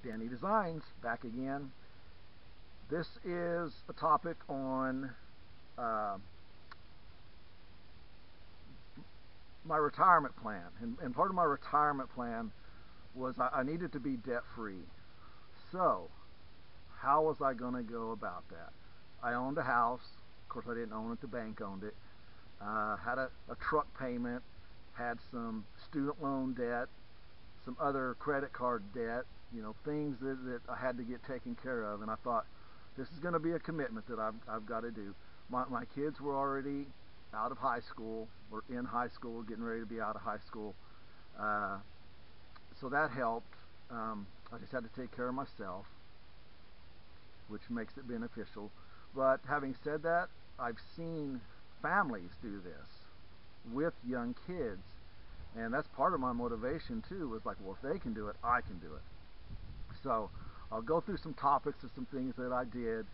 Danny Designs, back again. This is a topic on uh, my retirement plan. And part of my retirement plan was I needed to be debt free. So, how was I going to go about that? I owned a house. Of course, I didn't own it, the bank owned it. Had a truck payment, had some student loan debt, some other credit card debt, things that I had to get taken care of. And I thought, this is going to be a commitment that I've got to do. My kids were already out of high school, or in high school, getting ready to be out of high school. So that helped. I just had to take care of myself, which makes it beneficial. But having said that, I've seen families do this with young kids, and that's part of my motivation too, was like, well, if they can do it, I can do it. So I'll go through some topics of some things that I did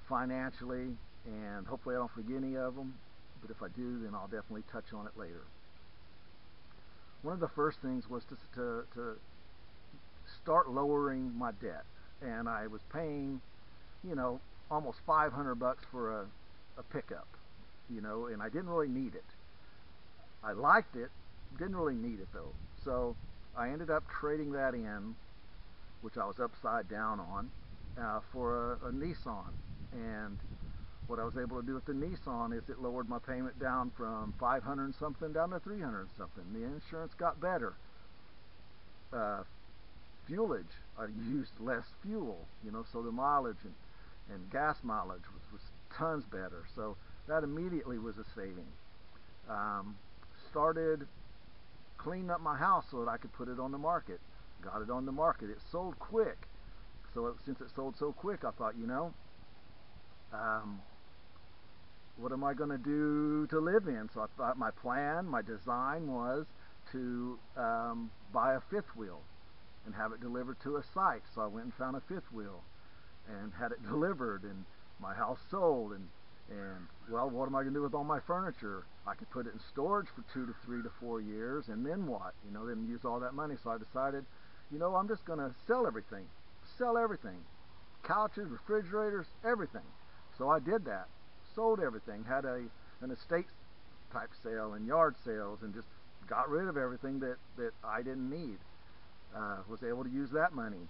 financially, and hopefully I don't forget any of them, but if I do, then I'll definitely touch on it later. One of the first things was to start lowering my debt, and I was paying, almost $500 for a pickup, and I didn't really need it. I liked it, didn't really need it though. So I ended up trading that in, which I was upside down on, for a Nissan. And what I was able to do with the Nissan is it lowered my payment down from 500 and something down to 300 and something. The insurance got better. Fuelage, I used less fuel, so the mileage and gas mileage was tons better. So that immediately was a saving. Started cleaning up my house so that I could put it on the market. Got it on the market. It sold quick. So since it sold so quick, I thought, what am I going to do to live in? So I thought my plan, my design was to buy a fifth wheel and have it delivered to a site. So I went and found a fifth wheel and had it delivered, and my house sold. And well, what am I going to do with all my furniture? I could put it in storage for 2 to 3 to 4 years, and then what? Then use all that money. So I decided, I'm just going to sell everything. Sell everything. Couches, refrigerators, everything. So I did that. Sold everything. Had an estate type sale and yard sales, and just got rid of everything that I didn't need. Was able to use that money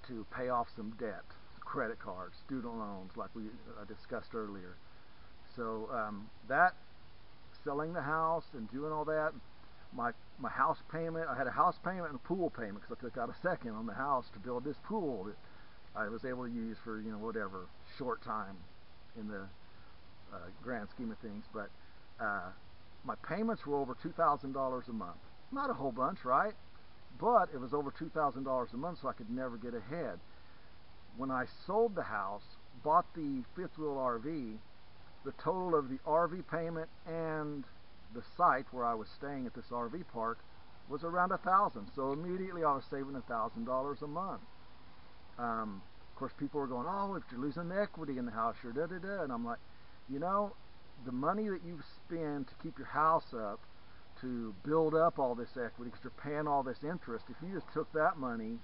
to pay off some debt, credit cards, student loans, like I discussed earlier. So that, selling the house and doing all that, my house payment, I had a house payment and a pool payment because I took out a second on the house to build this pool that I was able to use for whatever short time in the grand scheme of things. But my payments were over $2,000 a month. Not a whole bunch, right? But it was over $2,000 a month, so I could never get ahead. When I sold the house, bought the fifth wheel RV, the total of the RV payment and the site where I was staying at this RV park was around $1,000. So immediately I was saving $1,000 a month. Of course, people were going, "Oh, if you're losing the equity in the house, you're da da da." And I'm like, the money that you spend to keep your house up, to build up all this equity, because you're paying all this interest, if you just took that money,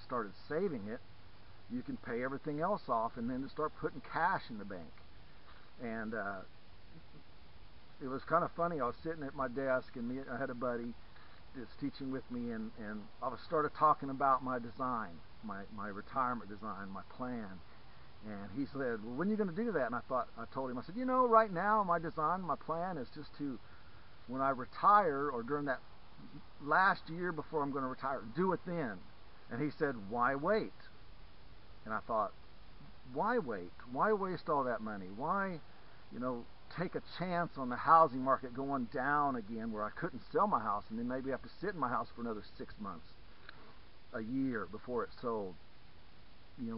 started saving it, you can pay everything else off, and then just start putting cash in the bank. And it was kind of funny. I was sitting at my desk, and I had a buddy that's teaching with me, and I started talking about my design, my retirement design, my plan. And he said, "Well, when are you going to do that?" And I told him, I said, right now my design, my plan is just to, when I retire, or during that last year before I'm going to retire, do it then. And he said, "Why wait?" And I thought, why wait? Why waste all that money? Why, take a chance on the housing market going down again, where I couldn't sell my house and then maybe have to sit in my house for another 6 months, a year before it sold.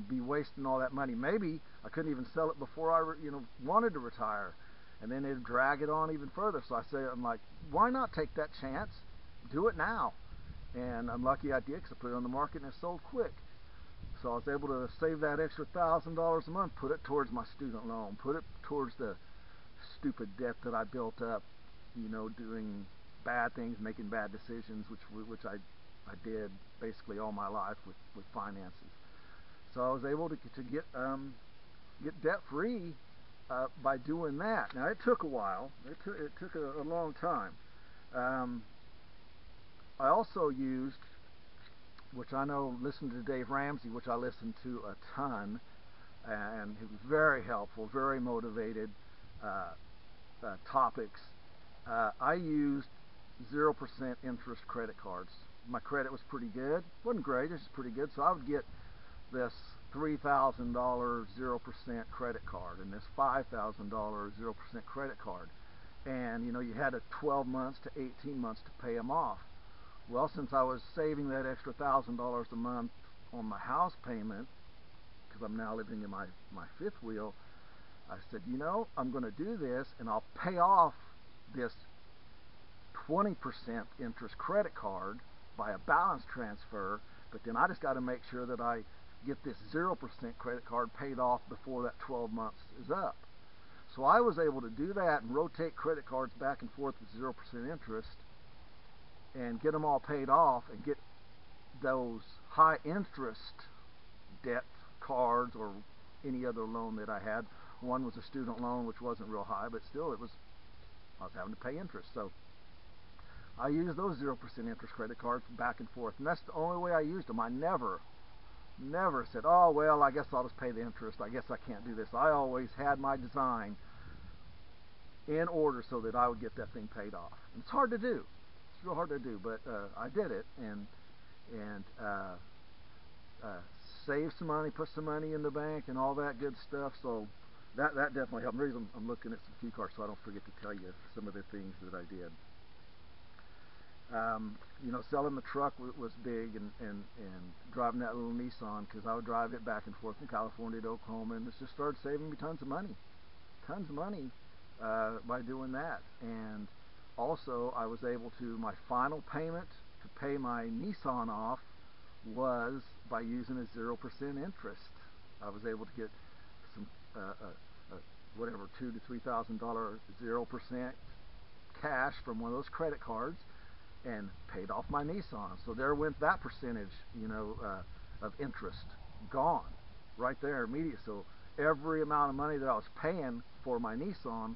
Be wasting all that money. Maybe I couldn't even sell it before I, wanted to retire, and then it'd drag it on even further. So I'm like, why not take that chance? Do it now. And I'm lucky I did, because I put it on the market and it sold quick. So I was able to save that extra $1,000 a month, put it towards my student loan, put it towards the stupid debt that I built up, doing bad things, making bad decisions, which I did basically all my life with finances. So I was able to get debt free by doing that. Now it took a while. It took a long time. I also used, which I know, listened to Dave Ramsey, which I listened to a ton, and he was very helpful, very motivated topics. I used 0% interest credit cards. My credit was pretty good. Wasn't great, it was just pretty good. So I would get this $3,000 0% credit card and this $5,000 0% credit card. And you had 12 months to 18 months to pay them off. Well, since I was saving that extra $1,000 a month on my house payment, because I'm now living in my fifth wheel, I said, I'm going to do this, and I'll pay off this 20% interest credit card by a balance transfer, but then I just got to make sure that I get this 0% credit card paid off before that 12 months is up. So I was able to do that and rotate credit cards back and forth with 0% interest and get them all paid off and get those high interest debt cards or any other loan that I had. One was a student loan, which wasn't real high, but still I was having to pay interest. So I used those 0% interest credit cards back and forth, and that's the only way I used them. I never said, oh, well, I guess I'll just pay the interest. I guess I can't do this. I always had my design in order so that I would get that thing paid off. And it's hard to do. It's real hard to do, but I did it and saved some money, put some money in the bank, and all that good stuff. So that definitely helped. The reason I'm looking at some cue cards so I don't forget to tell you some of the things that I did. Selling the truck was big, and driving that little Nissan, because I would drive it back and forth from California to Oklahoma, and it just started saving me tons of money by doing that. And also I was able to, my final payment to pay my Nissan off was by using a 0% interest. I was able to get some whatever $2,000 to $3,000 0% cash from one of those credit cards and paid off my Nissan. So there went that percentage, of interest gone right there immediately. So every amount of money that I was paying for my Nissan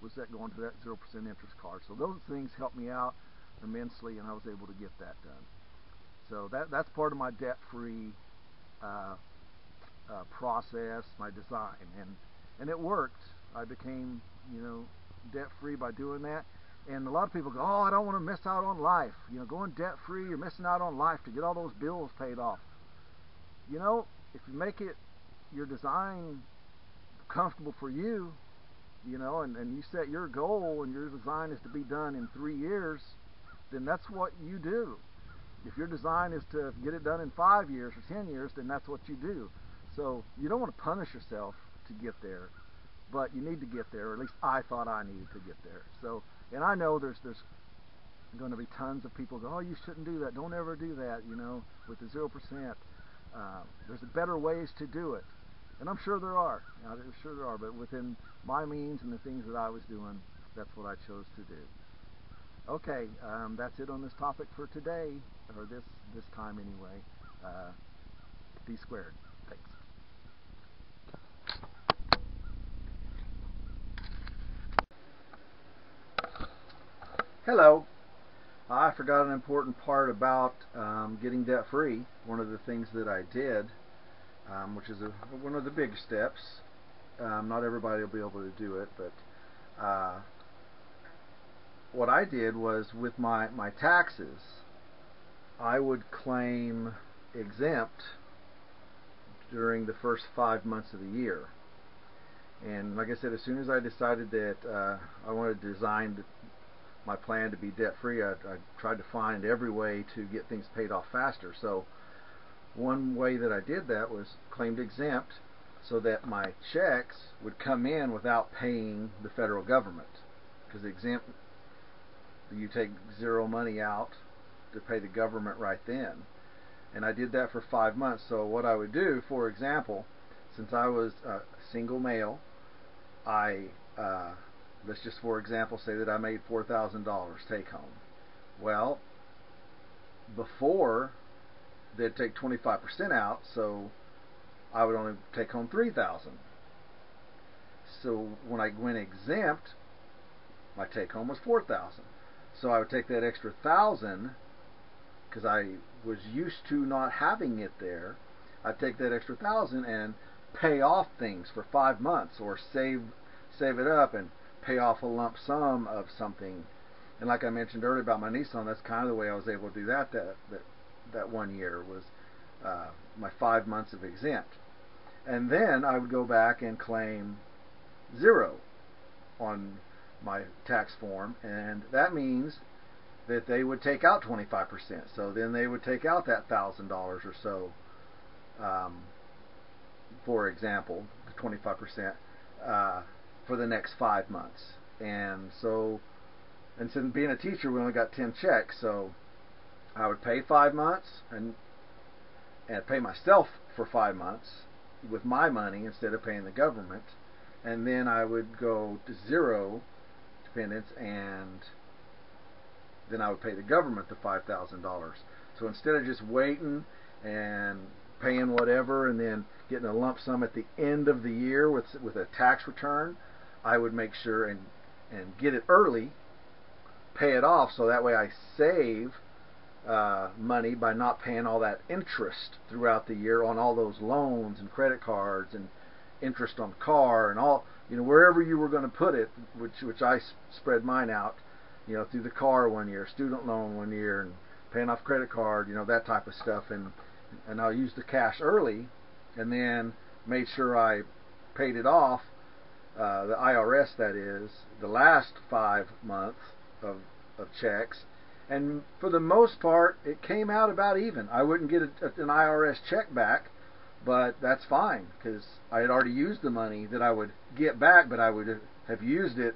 was that going to that 0% interest card. So those things helped me out immensely, and I was able to get that done. So that's part of my debt-free process, my design, and it worked. I became debt-free by doing that. And a lot of people go, oh, I don't want to miss out on life. Going debt-free, you're missing out on life to get all those bills paid off. If you make it your design comfortable for you, and you set your goal and your design is to be done in 3 years, then that's what you do. If your design is to get it done in 5 years or 10 years, then that's what you do. So you don't want to punish yourself to get there, but you need to get there, or at least I thought I needed to get there. So, and I know there's going to be tons of people go, oh, you shouldn't do that. Don't ever do that, with the 0%. There's better ways to do it. And I'm sure there are. But within my means and the things that I was doing, that's what I chose to do. Okay, that's it on this topic for today, or this time anyway. D squared. Thanks. Hello. I forgot an important part about getting debt free. One of the things that I did, which is one of the big steps. Not everybody will be able to do it, but what I did was, with my taxes, I would claim exempt during the first 5 months of the year. And like I said, as soon as I decided that I wanted to design my plan to be debt-free, I tried to find every way to get things paid off faster. So one way that I did that was claimed exempt, so that my checks would come in without paying the federal government. Because exempt, you take zero money out to pay the government right then. And I did that for 5 months. So what I would do, for example, since I was a single male, let's just, for example, say that I made $4,000 take home. Well, before they'd take 25% out, so I would only take home $3,000. So when I went exempt, my take home was $4,000. So I would take that extra $1,000 because I was used to not having it there. I'd take that extra $1,000 and pay off things for 5 months, or save it up and pay off a lump sum of something. And like I mentioned earlier about my Nissan, that's kind of the way I was able to do that 1 year was my 5 months of exempt. And then I would go back and claim 0 on my tax form, and that means that they would take out 25%. So then they would take out that $1,000 or so, for example, the 25% for the next 5 months. And so being a teacher, we only got 10 checks, so I would pay 5 months and pay myself for 5 months with my money instead of paying the government, and then I would go to 0 dependents, and then I would pay the government the $5,000. So instead of just waiting and paying whatever and then getting a lump sum at the end of the year with a tax return, I would make sure and get it early, pay it off, so that way I save money by not paying all that interest throughout the year on all those loans and credit cards and interest on the car and all, wherever you were going to put it, which I spread mine out, through the car 1 year, student loan 1 year, and paying off credit card, that type of stuff, and I'll use the cash early, and then made sure I paid it off, the IRS, that is, the last 5 months of checks. And for the most part, it came out about even. I wouldn't get an IRS check back, but that's fine because I had already used the money that I would get back, but I would have used it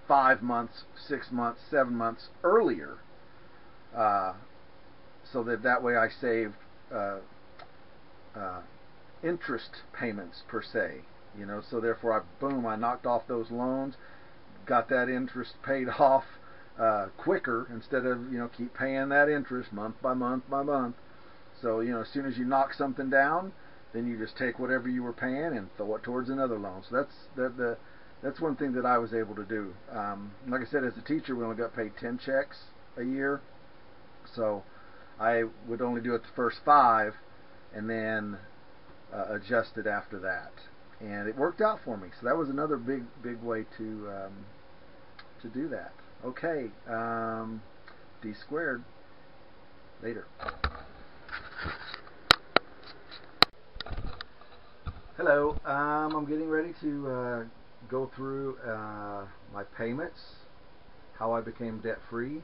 5 months, 6 months, 7 months earlier, so that way I saved interest payments per se. So therefore, I knocked off those loans, got that interest paid off quicker instead of keep paying that interest month by month by month. So as soon as you knock something down, then you just take whatever you were paying and throw it towards another loan. So that's one thing that I was able to do. Like I said, as a teacher, we only got paid 10 checks a year, so I would only do it the first 5 and then adjust it after that, and it worked out for me. So that was another big way to do that. Okay, D squared. Later. Hello. I'm getting ready to go through my payments, how I became debt-free,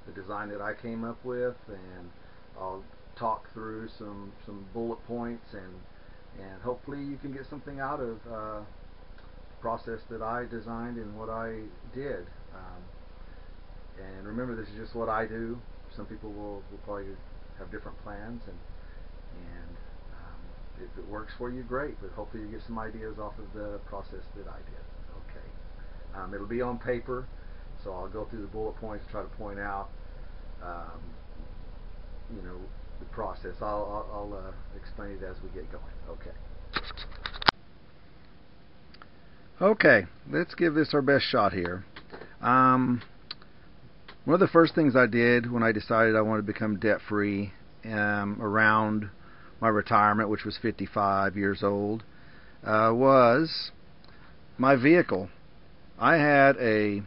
the design that I came up with, and I'll talk through some bullet points, and hopefully you can get something out of process that I designed and what I did. And remember, this is just what I do. Some people will probably have different plans, and if it works for you, great, but hopefully you get some ideas off of the process that I did. Okay. It'll be on paper, so I'll go through the bullet points, try to point out the process. I'll explain it as we get going. Okay. Okay, let's give this our best shot here. One of the first things I did when I decided I wanted to become debt-free around my retirement, which was 55 years old, was my vehicle. I had a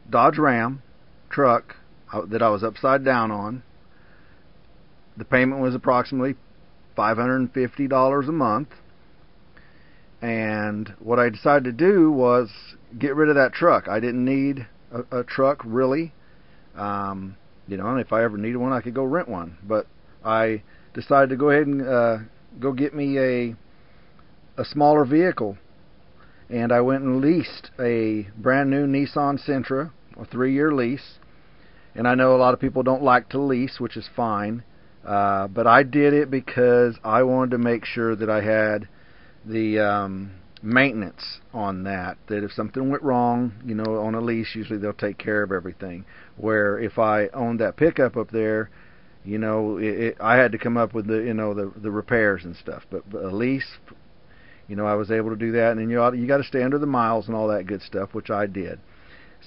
Dodge Ram truck that I was upside down on. The payment was approximately $550 a month. And what I decided to do was get rid of that truck. I didn't need a truck, really. And if I ever needed one, I could go rent one. But I decided to go ahead and go get me a smaller vehicle. And I went and leased a brand new Nissan Sentra, a 3-year lease. And I know a lot of people don't like to lease, which is fine. But I did it because I wanted to make sure that I had the maintenance on that. That if something went wrong, on a lease, usually they'll take care of everything. Where if I owned that pickup up there, I had to come up with the repairs and stuff. But a lease, I was able to do that. And then you got to stay under the miles and all that good stuff, which I did.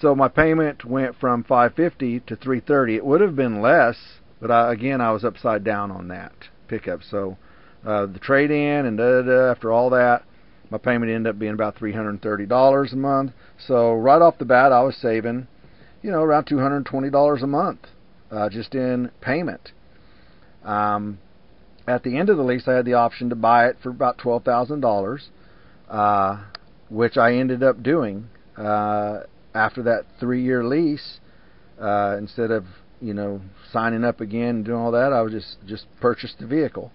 So my payment went from $550 to $330. It would have been less, but I was upside down on that pickup. So the trade-in and after all that, my payment ended up being about $330 a month. So right off the bat, I was saving, around $220 a month just in payment. At the end of the lease, I had the option to buy it for about $12,000, which I ended up doing after that 3-year lease. Instead of signing up again and doing all that, I would just purchase the vehicle.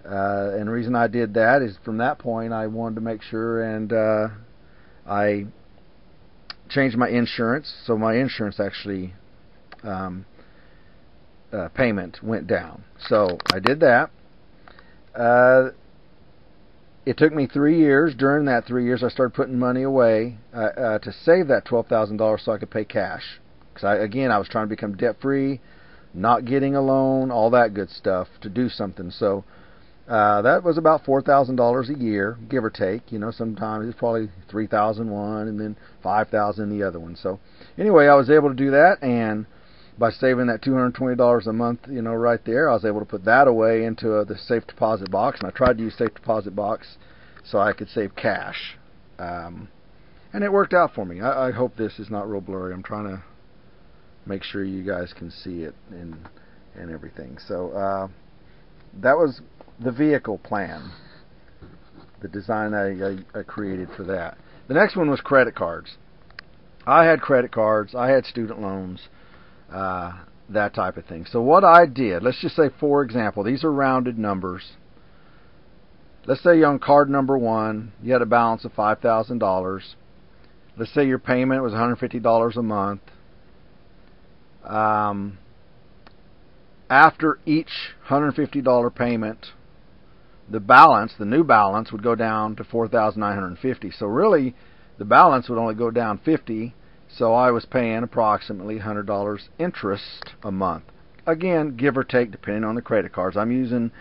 And the reason I did that is from that point I wanted to make sure, and I changed my insurance, so my insurance actually payment went down. So I did that. It took me 3 years. During that 3 years, I started putting money away to save that $12,000 so I could pay cash. Because I was trying to become debt-free, not getting a loan, all that good stuff to do something. So that was about $4,000 a year, give or take. Sometimes it's probably $3,000 one and then $5,000 the other one. So anyway, I was able to do that, and by saving that $220 a month, right there, I was able to put that away into the safe deposit box. And I tried to use safe deposit box so I could save cash, and it worked out for me. I hope this is not real blurry. I'm trying to make sure you guys can see it and everything. So that was the vehicle plan, the design I created for that. The next one was credit cards. I had credit cards. I had student loans, that type of thing. So what I did, let's just say, for example, these are rounded numbers. Let's say you're on card number 1, you had a balance of $5,000. Let's say your payment was $150 a month. After each $150 payment, the new balance would go down to $4,950. So really, the balance would only go down $50. So I was paying approximately $100 interest a month. Again, give or take, depending on the credit cards. I'm using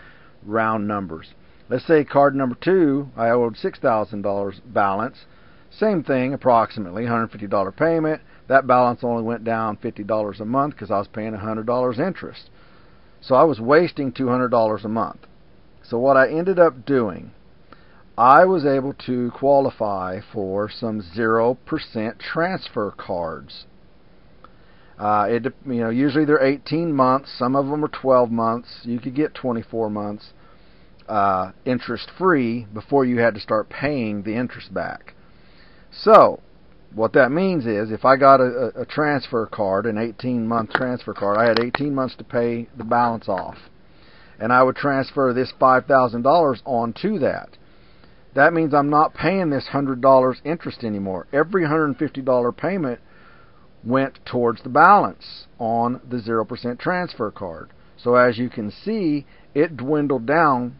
round numbers. Let's say card number 2, I owed $6,000 balance. Same thing, approximately $150 payment. That balance only went down $50 a month because I was paying $100 interest. So I was wasting $200 a month. So what I ended up doing, I was able to qualify for some 0% transfer cards. Usually they're 18 months. Some of them are 12 months. You could get 24 months interest-free before you had to start paying the interest back. So what that means is if I got a transfer card, an 18-month transfer card, I had 18 months to pay the balance off. And I would transfer this $5,000 onto that. That means I'm not paying this $100 interest anymore. Every $150 payment went towards the balance on the 0% transfer card. So as you can see, it dwindled down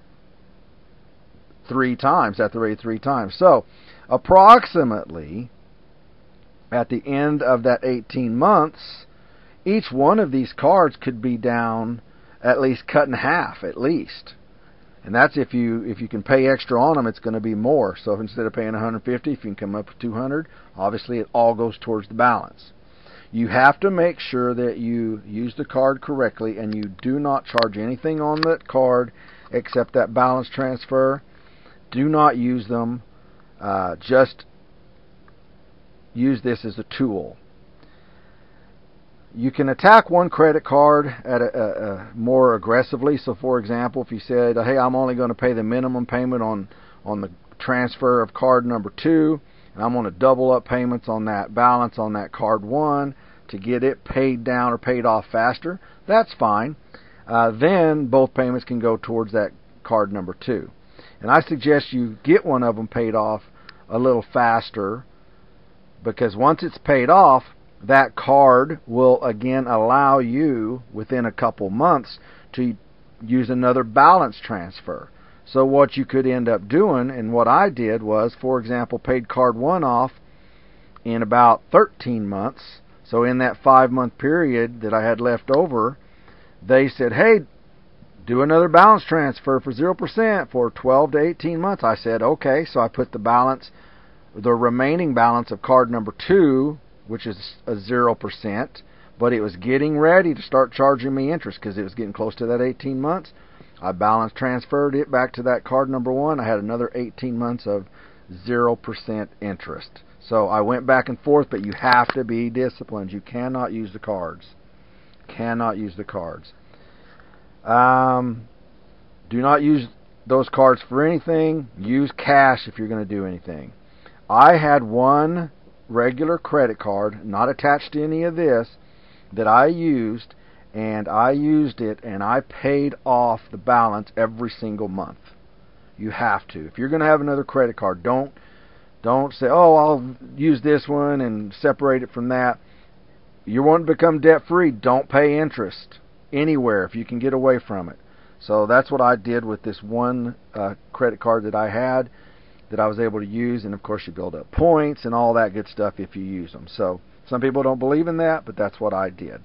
3 times, at the rate of 3 times. So approximately at the end of that 18 months, each one of these cards could be down, at least cut in half, at least. And that's if you can pay extra on them, it's going to be more. So if instead of paying $150, if you can come up with $200, obviously it all goes towards the balance. You have to make sure that you use the card correctly, and you do not charge anything on that card except that balance transfer. Do not use them. Just use this as a tool. You can attack one credit card at more aggressively. So, for example, if you said, "Hey, I'm only going to pay the minimum payment on the transfer of card number 2, and I'm going to double up payments on that balance on that card 1 to get it paid down or paid off faster," that's fine. Then both payments can go towards that card number 2. And I suggest you get one of them paid off a little faster, because once it's paid off, that card will again allow you within a couple months to use another balance transfer. So what you could end up doing, and what I did was, for example, paid card 1 off in about 13 months. So in that 5-month period that I had left over, they said, hey, do another balance transfer for 0% for 12 to 18 months. I said, okay. So I put the remaining balance of card number 2, which is a 0%, but it was getting ready to start charging me interest because it was getting close to that 18 months. I balance transferred it back to that card number 1. I had another 18 months of 0% interest. So I went back and forth, but you have to be disciplined. You cannot use the cards. Cannot use the cards. Do not use those cards for anything. Use cash if you're going to do anything. I had one regular credit card, not attached to any of this, that I used, and I used it, and I paid off the balance every single month. You have to. If you're going to have another credit card, don't say, oh, I'll use this one and separate it from that. You want to become debt-free, don't pay interest anywhere if you can get away from it. So that's what I did with this one credit card that I had that I was able to use, and of course you build up points and all that good stuff if you use them. So some people don't believe in that, but that's what I did.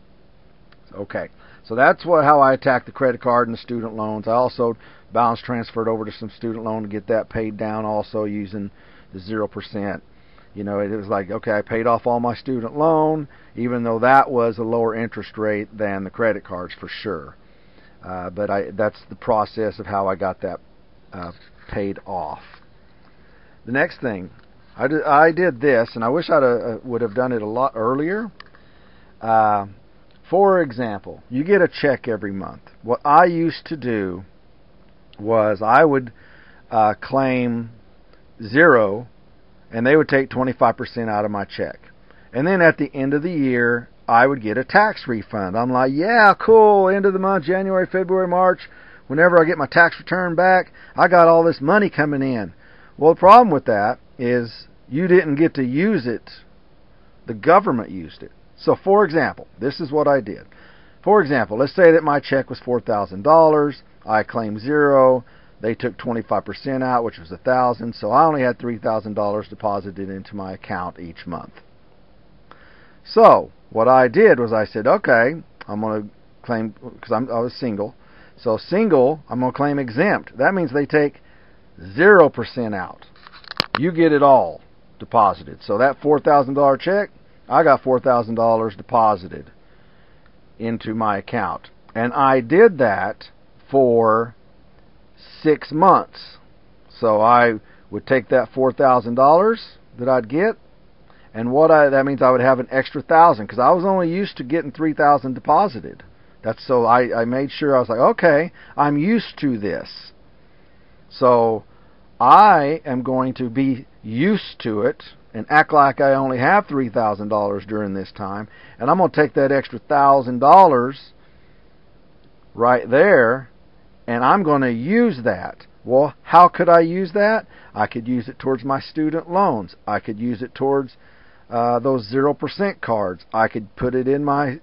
Okay, so that's how I attacked the credit card and the student loans. I also balance transferred over to some student loan to get that paid down, also using the 0%. You know, it was like, okay, I paid off all my student loan, even though that was a lower interest rate than the credit cards for sure. But that's the process of how I got that paid off. The next thing, I did this, and I wish I would have done it a lot earlier. For example, you get a check every month. What I used to do was I would claim 0, and they would take 25% out of my check. And then at the end of the year, I would get a tax refund. I'm like, yeah, cool, end of the month, January, February, March, whenever I get my tax return back, I got all this money coming in. Well, the problem with that is you didn't get to use it. The government used it. So, for example, this is what I did. For example, let's say that my check was $4,000. I claimed 0. They took 25% out, which was $1,000. So I only had $3,000 deposited into my account each month. So what I did was I said, okay, I'm going to claim, because I was single. So single, I'm going to claim exempt. That means they take 0% out. You get it all deposited. So that $4,000 check, I got $4,000 deposited into my account. And I did that for 6 months. So I would take that $4,000 that I'd get, and that means I would have an extra $1,000, because I was only used to getting $3,000 deposited. So I made sure, I was like, okay, I'm used to this. So I am going to be used to it and act like I only have $3,000 during this time, and I'm going to take that extra $1,000 right there, and I'm going to use that. Well, how could I use that? I could use it towards my student loans. I could use it towards those 0% cards. I could put it in my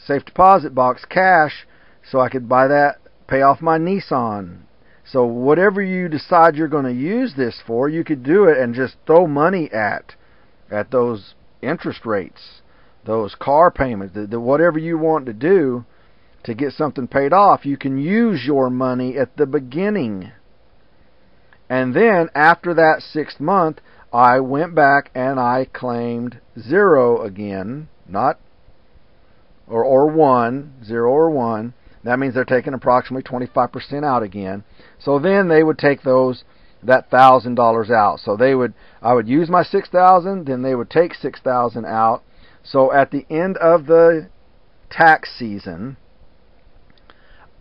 safe deposit box cash, so I could buy that, pay off my Nissan. So whatever you decide you're going to use this for, you could do it and just throw money at those interest rates, those car payments, whatever you want to do to get something paid off. You can use your money at the beginning. And then after that 6th month, I went back and I claimed 0 again, or 1, 0 or 1. That means they're taking approximately 25% out again. So then they would take that $1,000 out. So I would use my $6,000, then they would take $6,000 out. So at the end of the tax season,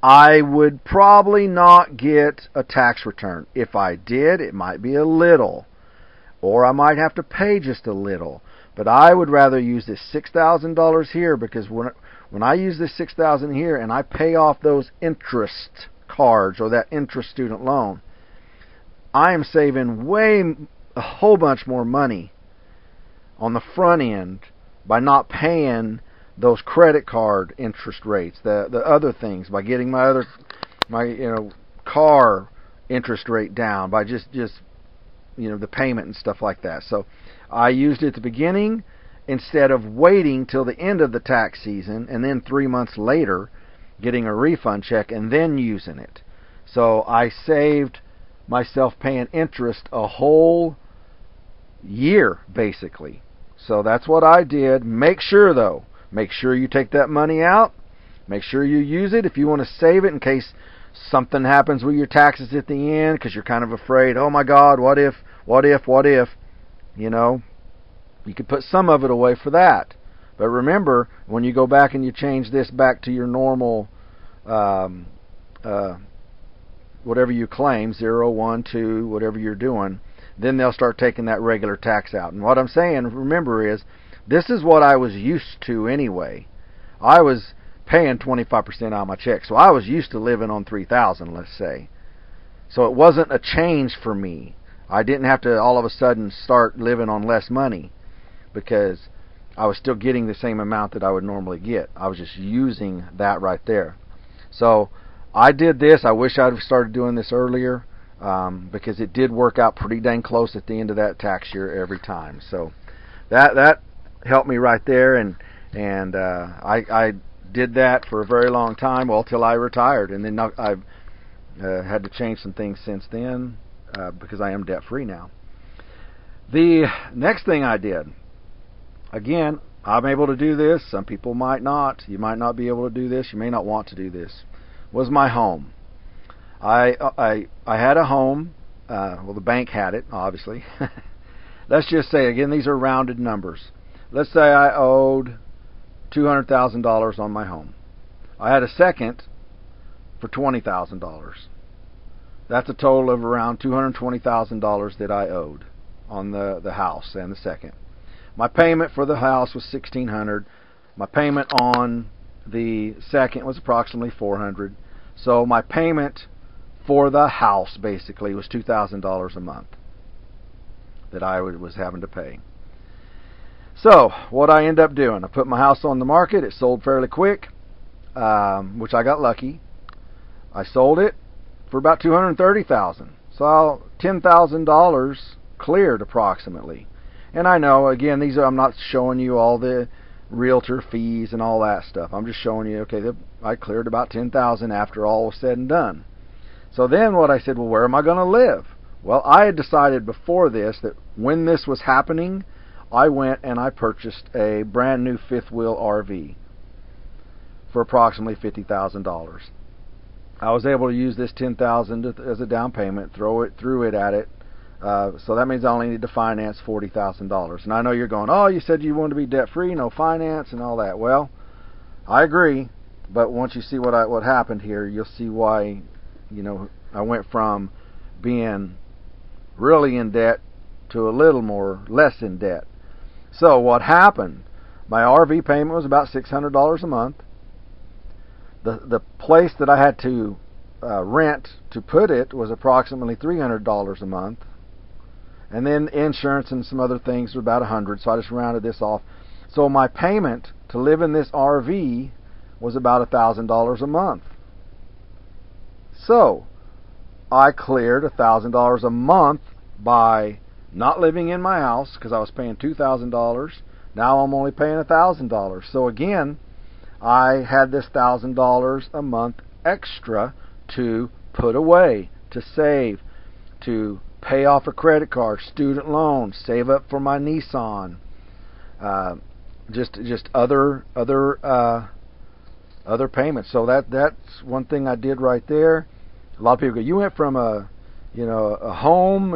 I would probably not get a tax return. If I did, it might be a little, or I might have to pay just a little. But I would rather use this $6,000 here, because when I use this $6,000 here and I pay off those interest cards or that interest student loan, I am saving a whole bunch more money on the front end by not paying those credit card interest rates, the other things, by getting my car interest rate down by just the payment and stuff like that. So I used it at the beginning instead of waiting till the end of the tax season and then 3 months later getting a refund check and then using it. So I saved myself paying interest a whole year basically. So that's what I did. Make sure you take that money out. Make sure you use it if you want to save it in case something happens with your taxes at the end because you're kind of afraid, oh my God, what if, you could put some of it away for that. But remember, when you go back and you change this back to your normal, whatever you claim, 0, 1, 2, whatever you're doing, then they'll start taking that regular tax out. And what I'm saying, remember, is this is what I was used to anyway. I was paying 25% out of my check, so I was used to living on $3,000, let's say. So it wasn't a change for me. I didn't have to all of a sudden start living on less money because I was still getting the same amount that I would normally get. I was just using that right there. So I did this. I wish I'd have started doing this earlier because it did work out pretty dang close at the end of that tax year every time. So that helped me right there, and I did that for a very long time, well, till I retired, and then I've had to change some things since then because I am debt-free now. The next thing I did, again, I'm able to do this. Some people might not. You might not be able to do this. You may not want to do this. Was my home. I had a home. Well, the bank had it, obviously. Let's just say, again, these are rounded numbers. Let's say I owed $200,000 on my home. I had a second for $20,000. That's a total of around $220,000 that I owed on the house and the second. My payment for the house was $1,600. My payment on the second was approximately $400. So my payment for the house basically was $2,000 a month that I was having to pay. So what I ended up doing, I put my house on the market. It sold fairly quick, which I got lucky. I sold it for about $230,000. So $10,000 cleared approximately. And I know, again, I'm not showing you all the realtor fees and all that stuff. I'm just showing you, okay, I cleared about $10,000 after all was said and done. So then what I said, well, where am I going to live? Well, I had decided before this that when this was happening, I went and I purchased a brand new fifth wheel RV for approximately $50,000. I was able to use this $10,000 as a down payment, throw it at it. So that means I only need to finance $40,000. And I know you're going, oh, you said you wanted to be debt-free, no finance and all that. Well, I agree, but once you see what happened here, you'll see why, I went from being really in debt to a little less in debt. So what happened? My RV payment was about $600 a month. The place that I had to rent to put it was approximately $300 a month. And then insurance and some other things were about $100, so I just rounded this off. So my payment to live in this RV was about $1,000 a month. So I cleared $1,000 a month by not living in my house because I was paying $2,000. Now I'm only paying $1,000. So again, I had this $1,000 a month extra to put away, to save, to pay off a credit card, student loan, save up for my Nissan, just other payments. So that's one thing I did right there. A lot of people go, you went from a home,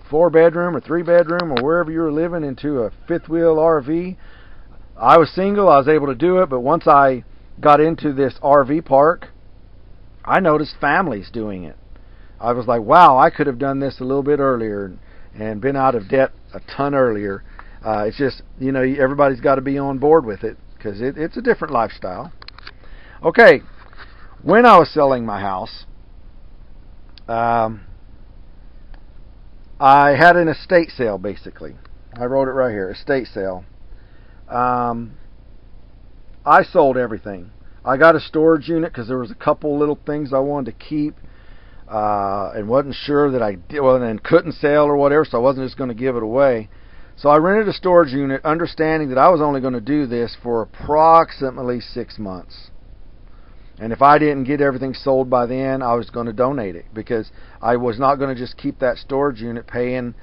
4-bedroom or 3-bedroom or wherever you were living into a fifth wheel RV. I was single, I was able to do it, but once I got into this RV park, I noticed families doing it. I was like, wow, I could have done this a little bit earlier and been out of debt a ton earlier. It's just, everybody's got to be on board with it because it's a different lifestyle. Okay, when I was selling my house, I had an estate sale, basically. I wrote it right here, estate sale. I sold everything. I got a storage unit because there was a couple little things I wanted to keep, and wasn't sure that I did, well, and couldn't sell or whatever, so I wasn't just going to give it away. So I rented a storage unit, understanding that I was only going to do this for approximately 6 months. And if I didn't get everything sold by then, I was going to donate it, because I was not going to just keep that storage unit paying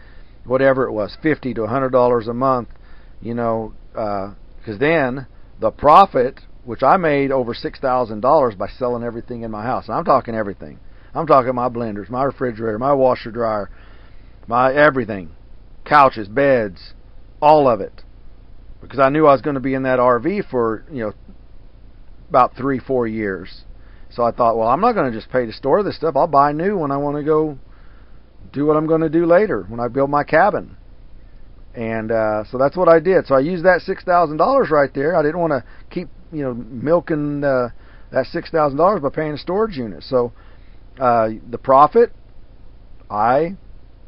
whatever it was, $50 to $100 a month, you know, because then the profit, which I made over $6,000 by selling everything in my house. And I'm talking everything. I'm talking my blenders, my refrigerator, my washer dryer, my everything, couches, beds, all of it, because I knew I was going to be in that RV for, you know, about 3-4 years. So I thought, well, I'm not going to just pay to store this stuff. I'll buy new when I want to go do what I'm going to do later when I build my cabin. And so that's what I did. So I used that $6,000 right there. I didn't want to keep, you know, milking that $6,000 by paying a storage unit. So the profit, I,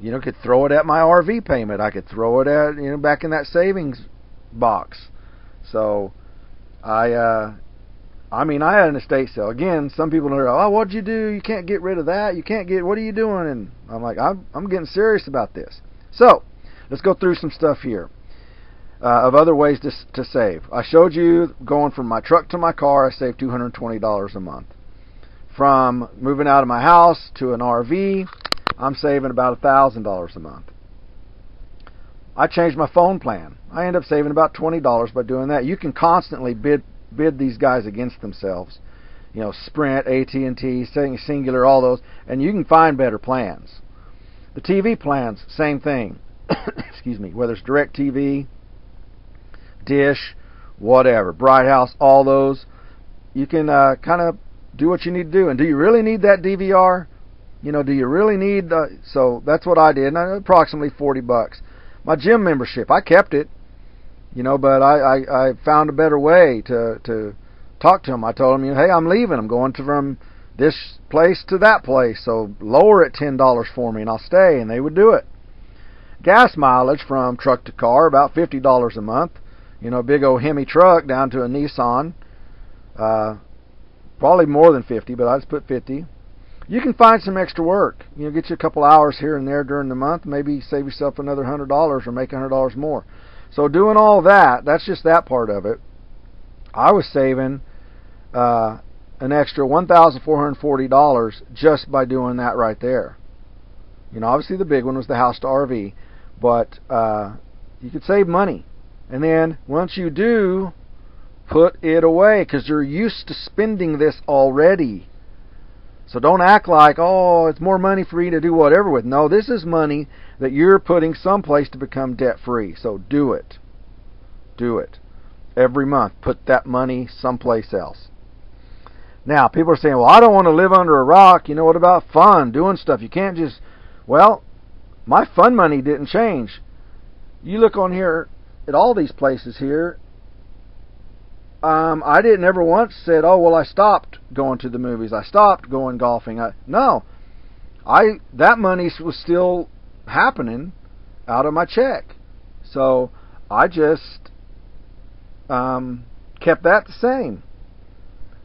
you know, could throw it at my RV payment. I could throw it at, you know, back in that savings box. So I mean, I had an estate sale. Again, some people are, oh, what'd you do? You can't get rid of that. You can't get, what are you doing? And I'm like, I'm getting serious about this. So let's go through some stuff here of other ways to save. I showed you going from my truck to my car, I saved $220 a month. From moving out of my house to an RV, I'm saving about $1,000 a month. I changed my phone plan. I end up saving about $20 by doing that. You can constantly bid these guys against themselves. You know, Sprint, AT&T, Singular, all those, and you can find better plans. The TV plans, same thing. Excuse me, whether it's DirecTV, Dish, whatever, Bright House, all those, you can kind of do what you need to do. And do you really need that DVR? You know, do you really need so that's what I did, and approximately $40. My gym membership, I kept it, you know, but I found a better way to talk to them. I told them, you know, hey, I'm leaving. I'm going from this place to that place, so lower it $10 for me and I'll stay, and they would do it. Gas mileage from truck to car, about $50 a month. You know, a big old Hemi truck down to a Nissan, probably more than 50, but I just put 50. You can find some extra work. You know, get you a couple hours here and there during the month, maybe save yourself another $100 or make $100 more. So doing all that, that's just that part of it. I was saving an extra $1,440 just by doing that right there. You know, obviously the big one was the house to RV, but you could save money. And then once you do, put it away, because you're used to spending this already. So don't act like, oh, it's more money for you to do whatever with. No, this is money that you're putting someplace to become debt-free. So do it. Do it. Every month, put that money someplace else. Now, people are saying, well, I don't want to live under a rock. You know, what about fun, doing stuff? You can't just, well, my fun money didn't change. You look on here at all these places here, I didn't ever once said, oh, well, I stopped going to the movies. I stopped going golfing. No. That money was still happening out of my check. So I just kept that the same.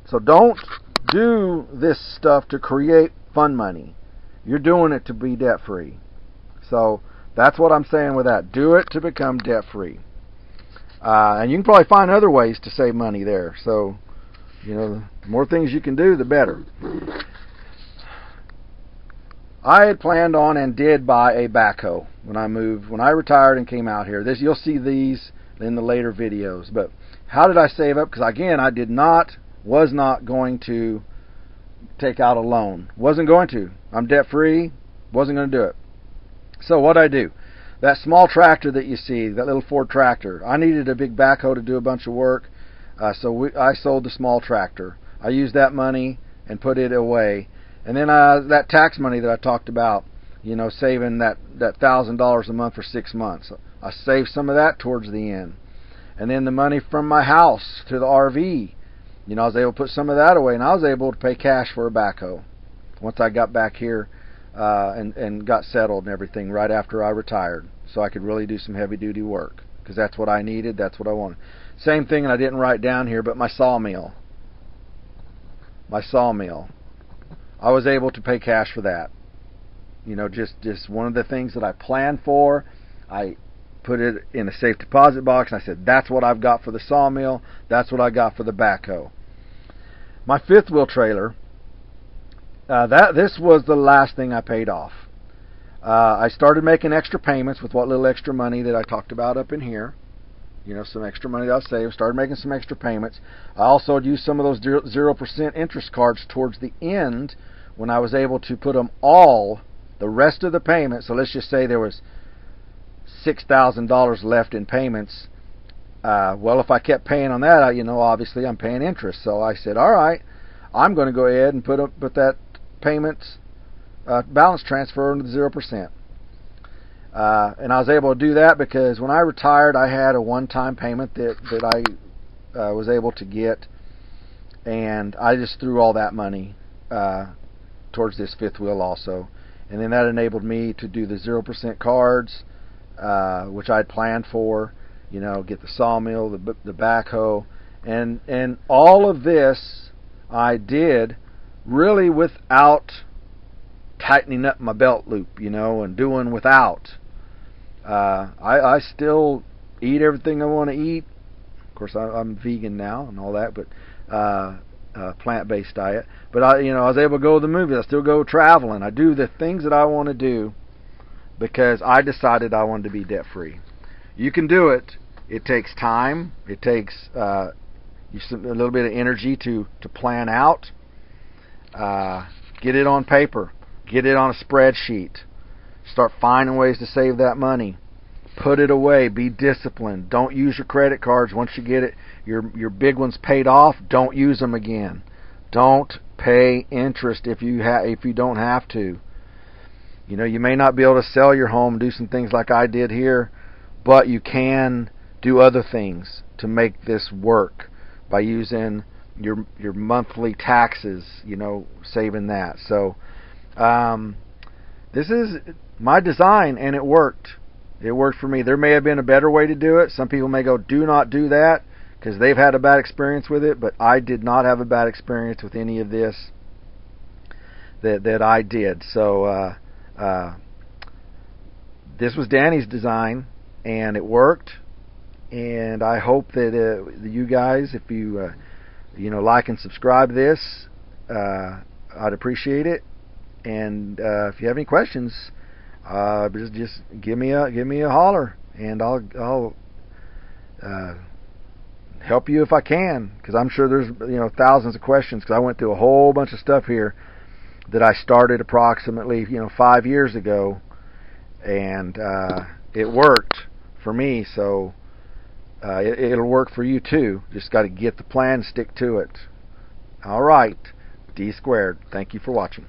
So don't do this stuff to create fun money. You're doing it to be debt-free. So that's what I'm saying with that. Do it to become debt-free. And you can probably find other ways to save money there. So, you know, the more things you can do, the better. I had planned on and did buy a backhoe when I moved. When I retired and came out here. You'll see these in the later videos. But how did I save up? Because again, I was not going to take out a loan. Wasn't going to. I'm debt free. Wasn't going to do it. So what I do? That small tractor that you see, that little Ford tractor, I needed a big backhoe to do a bunch of work, so I sold the small tractor. I used that money and put it away. And then that tax money that I talked about, you know, saving that $1,000 a month for 6 months. I saved some of that towards the end. And then the money from my house to the RV, you know, I was able to put some of that away, and I was able to pay cash for a backhoe once I got back here and got settled and everything right after I retired, so I could really do some heavy-duty work, because that's what I needed, that's what I wanted. Same thing, and I didn't write down here, but my sawmill. my sawmill. I was able to pay cash for that. You know, just one of the things that I planned for. I put it in a safe deposit box, and I said, that's what I've got for the sawmill. That's what I got for the backhoe. My fifth wheel trailer, this was the last thing I paid off. I started making extra payments with what little extra money that I talked about up in here. You know, some extra money that I saved. Started making some extra payments. I also used some of those 0% interest cards towards the end when I was able to put them all, the rest of the payment. So let's just say there was $6,000 left in payments. Well, if I kept paying on that, you know, obviously I'm paying interest. So I said, all right, I'm going to go ahead and put that payments balance transfer into the 0%. And I was able to do that because when I retired, I had a one-time payment that I was able to get, and I just threw all that money towards this fifth wheel also. And then that enabled me to do the 0% cards, which I'd planned for, you know, get the sawmill, the backhoe, and all of this I did really without tightening up my belt loop, you know, and doing without. I still eat everything I want to eat. Of course, I'm vegan now and all that, but plant-based diet. But I was able to go to the movies. I still go traveling. I do the things that I want to do because I decided I wanted to be debt-free. You can do it. It takes time. It takes a little bit of energy to plan out. Get it on paper. Get it on a spreadsheet. Start finding ways to save that money. Put it away. Be disciplined. Don't use your credit cards once you get it. Your big ones paid off. Don't use them again. Don't pay interest if you don't have to. You know, you may not be able to sell your home, do some things like I did here, but you can do other things to make this work by using your monthly taxes. You know, saving that. So this is my design, and it worked. It worked for me. There may have been a better way to do it. Some people may go, do not do that, because they've had a bad experience with it, but I did not have a bad experience with any of this that I did. So this was Danny's design, and it worked, and I hope that you guys, if you like and subscribe to this, I'd appreciate it. And if you have any questions, just give me a holler, and I'll help you if I can, because I'm sure there's thousands of questions, because I went through a whole bunch of stuff here that I started approximately 5 years ago, and it worked for me. So it'll work for you too. Just got to get the plan, stick to it. All right, D Squared. Thank you for watching.